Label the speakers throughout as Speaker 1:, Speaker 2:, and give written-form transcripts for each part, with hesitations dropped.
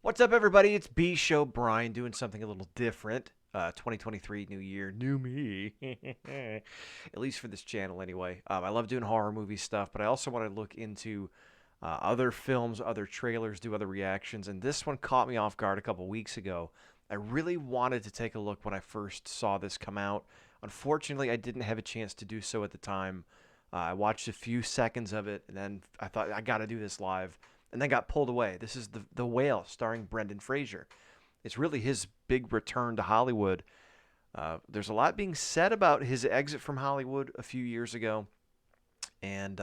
Speaker 1: What's up, everybody? It's bshowbrian doing something a little different. 2023, new year, new me. At least for this channel, anyway. I love doing horror movie stuff, but I also want to look into other films, other trailers, do other reactions. And this one caught me off guard a couple weeks ago. I really wanted to take a look when I first saw this come out. Unfortunately, I didn't have a chance to do so at the time. I watched a few seconds of it, and then I thought, I got to do this live, and then got pulled away. This is the Whale, starring Brendan Fraser. It's really his big return to Hollywood. There's a lot being said about his exit from Hollywood a few years ago, and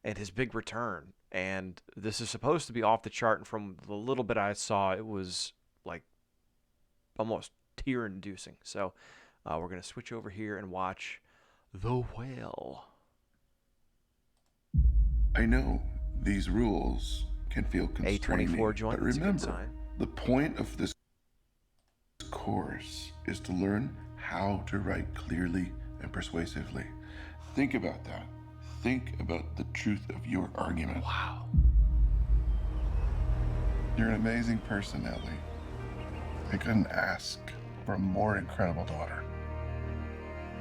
Speaker 1: his big return. And this is supposed to be off the chart. And from the little bit I saw, it was like almost tear-inducing. So we're gonna switch over here and watch The Whale.
Speaker 2: I know these rules can feel constraining,
Speaker 1: A24 joint.
Speaker 2: but
Speaker 1: That's a good
Speaker 2: remember,
Speaker 1: sign.
Speaker 2: the point of this course is to learn how to write clearly and persuasively. Think about that. Think about the truth of your argument.
Speaker 1: Wow.
Speaker 2: You're an amazing person, Ellie. I couldn't ask for a more incredible daughter.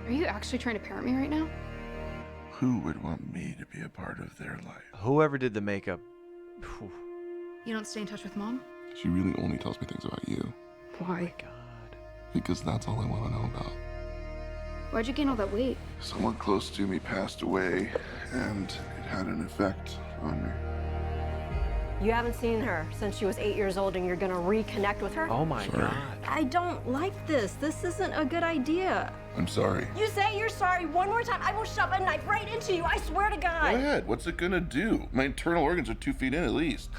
Speaker 3: Are you actually trying to parent me right now?
Speaker 2: Who would want me to be a part of their life?
Speaker 1: Whoever did the makeup. Whew.
Speaker 3: You don't stay in touch with Mom?
Speaker 2: She really only tells me things about you,
Speaker 3: Why?
Speaker 1: God.
Speaker 2: because that's all I want to know about.
Speaker 3: Why'd you gain all that weight?
Speaker 2: Someone close to me passed away, and it had an effect on me.
Speaker 4: You haven't seen her since she was 8 years old, and you're gonna reconnect with her?
Speaker 1: Oh my
Speaker 2: Sorry.
Speaker 1: God.
Speaker 4: I don't like this. This isn't a good idea.
Speaker 2: I'm sorry.
Speaker 4: You say you're sorry one more time, I will shove a knife right into you. I swear to
Speaker 2: Go
Speaker 4: God.
Speaker 2: ahead. What's it gonna do? My internal organs are 2 feet in at least.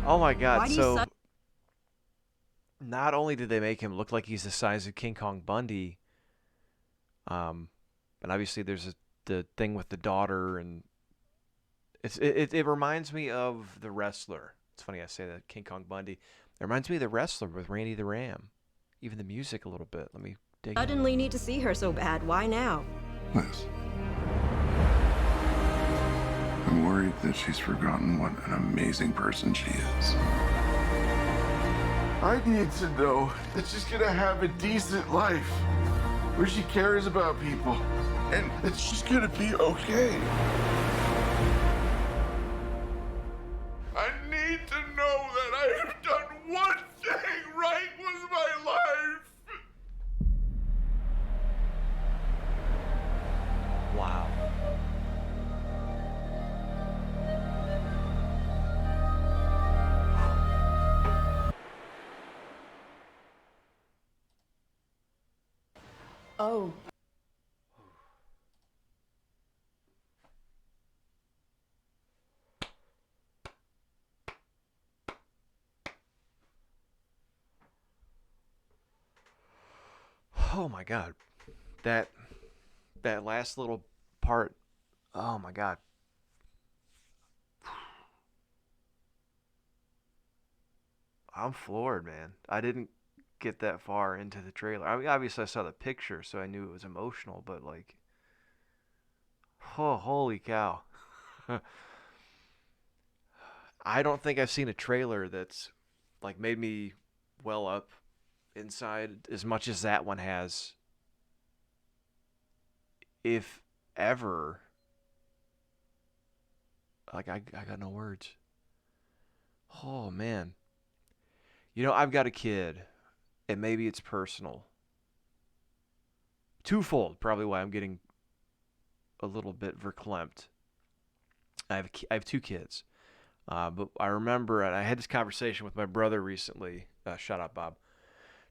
Speaker 1: Oh my God.
Speaker 4: Why do you
Speaker 1: So
Speaker 4: suck-
Speaker 1: not only did they make him look like he's the size of King Kong Bundy, and obviously there's the thing with the daughter, and it reminds me of The Wrestler. It's funny I say that, King Kong Bundy. It reminds me of The Wrestler with Randy the Ram. Even the music a little bit. Let me dig in.
Speaker 4: Suddenly need to see her so bad. Why now?
Speaker 2: Liz. I'm worried that she's forgotten what an amazing person she is. I need to know that she's gonna have a decent life where she cares about people and that she's gonna be okay. I need to know that I have done one thing right with my life.
Speaker 1: Wow.
Speaker 3: Oh.
Speaker 1: Oh my God. That last little part. Oh my God. I'm floored, man. I didn't get that far into the trailer. I mean, obviously I saw the picture, so I knew it was emotional, but like, oh, holy cow. I don't think I've seen a trailer that's like made me well up inside as much as that one has. If ever. Like, I got no words. Oh, man. You know, I've got a kid, and maybe it's personal. Twofold, probably why I'm getting a little bit verklempt. I have 2 kids. But I remember, and I had this conversation with my brother recently. Shout out, Bob.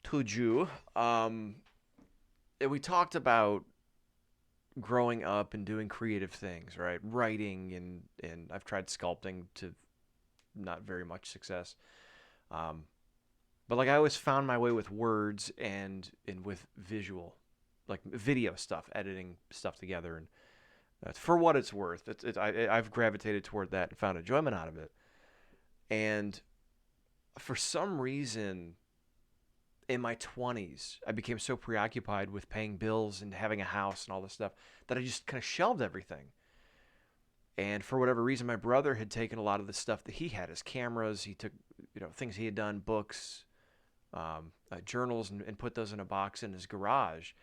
Speaker 1: Tuju. And we talked about growing up and doing creative things, right? Writing, and I've tried sculpting to not very much success. But like I always found my way with words and with visual, like video stuff, editing stuff together. And for what it's worth, I've gravitated toward that and found enjoyment out of it. And for some reason, in my 20s, I became so preoccupied with paying bills and having a house and all this stuff that I just kind of shelved everything. And for whatever reason, my brother had taken a lot of the stuff that he had, his cameras, he took, things he had done, books, journals, and put those in a box in his garage,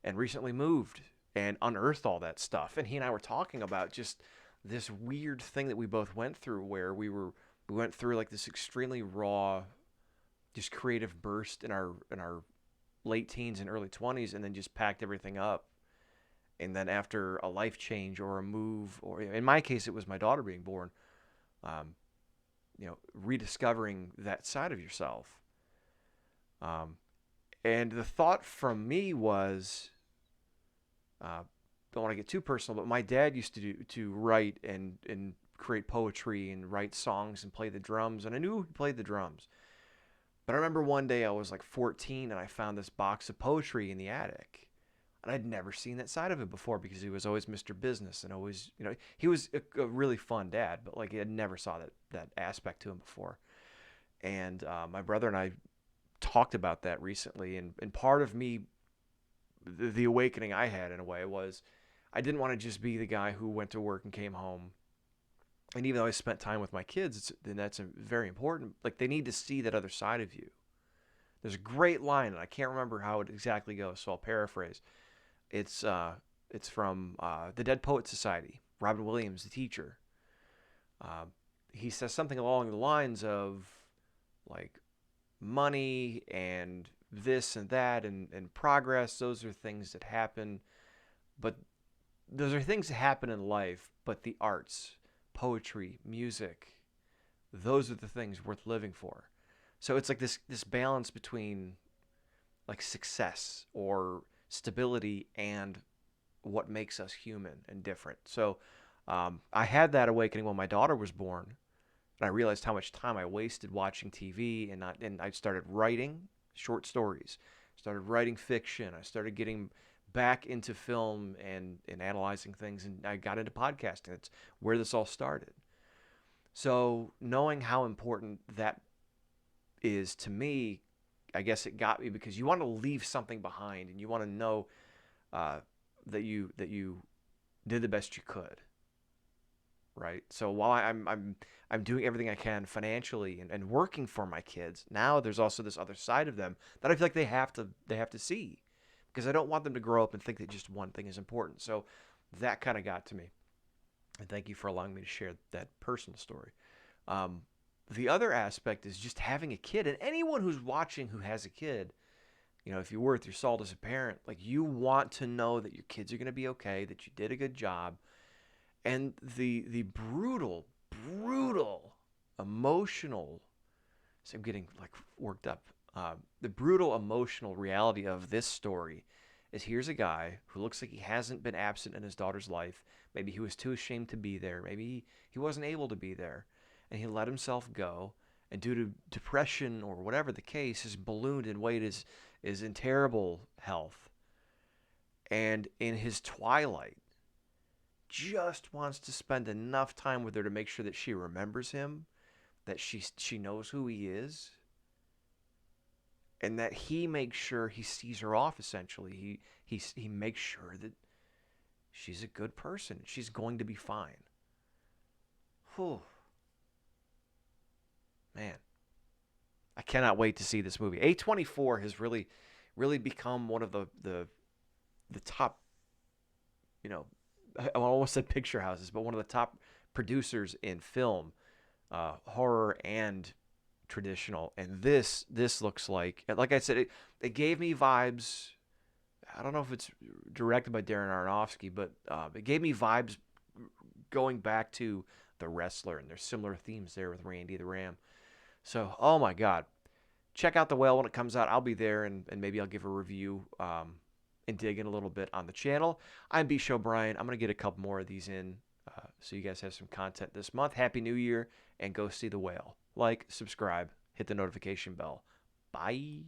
Speaker 1: and recently moved and unearthed all that stuff. And he and I were talking about just this weird thing that we both went through, where we went through like this extremely raw, just creative burst in our late teens and early 20s, and then just packed everything up. And then after a life change or a move, or in my case, it was my daughter being born, rediscovering that side of yourself. And the thought from me was, don't want to get too personal, but my dad used to write and create poetry and write songs and play the drums, and I knew he played the drums. But I remember one day I was like 14 and I found this box of poetry in the attic. And I'd never seen that side of him before, because he was always Mr. Business and always, he was a really fun dad, but like I had never saw that aspect to him before. And my brother and I talked about that recently, and part of me, the awakening I had in a way was I didn't want to just be the guy who went to work and came home. And even though I spent time with my kids, and that's very important, like they need to see that other side of you. There's a great line, and I can't remember how it exactly goes, so I'll paraphrase. It's from the Dead Poet Society. Robin Williams, the teacher. He says something along the lines of like money and this and that and progress. Those are things that happen, but those are things that happen in life. But the arts, poetry, music, those are the things worth living for. So it's like this balance between like success or stability and what makes us human and different. So I had that awakening when my daughter was born, and I realized how much time I wasted watching TV, and I started writing short stories, started writing fiction. I started getting back into film and analyzing things, and I got into podcasting. That's where this all started. So knowing how important that is to me, I guess it got me, because you want to leave something behind, and you want to know that you did the best you could, right? So while I'm doing everything I can financially and working for my kids, now there's also this other side of them that I feel like they have to see, because I don't want them to grow up and think that just one thing is important. So that kind of got to me, and thank you for allowing me to share that personal story. The other aspect is just having a kid, and anyone who's watching who has a kid, if you're worth your salt as a parent, like you want to know that your kids are going to be okay, that you did a good job. And the brutal emotional, so I'm getting like worked up. The brutal emotional reality of this story is, here's a guy who looks like he hasn't been absent in his daughter's life. Maybe he was too ashamed to be there. Maybe he wasn't able to be there. And he let himself go, and due to depression or whatever the case, has ballooned in weight, is in terrible health. And in his twilight, just wants to spend enough time with her to make sure that she remembers him, that she knows who he is, and that he makes sure he sees her off. Essentially, he makes sure that she's a good person. She's going to be fine. Whew. Man, I cannot wait to see this movie. A24 has really become one of the top, I almost said picture houses, but one of the top producers in film, horror and traditional. And this looks like I said, it gave me vibes. I don't know if it's directed by Darren Aronofsky, but it gave me vibes going back to The Wrestler, and there's similar themes there with Randy the Ram. So, oh my God, check out The Whale when it comes out. I'll be there, and maybe I'll give a review and dig in a little bit on the channel. I'm bshowbrian. I'm going to get a couple more of these in so you guys have some content this month. Happy New Year, and go see The Whale. Like, subscribe, hit the notification bell. Bye.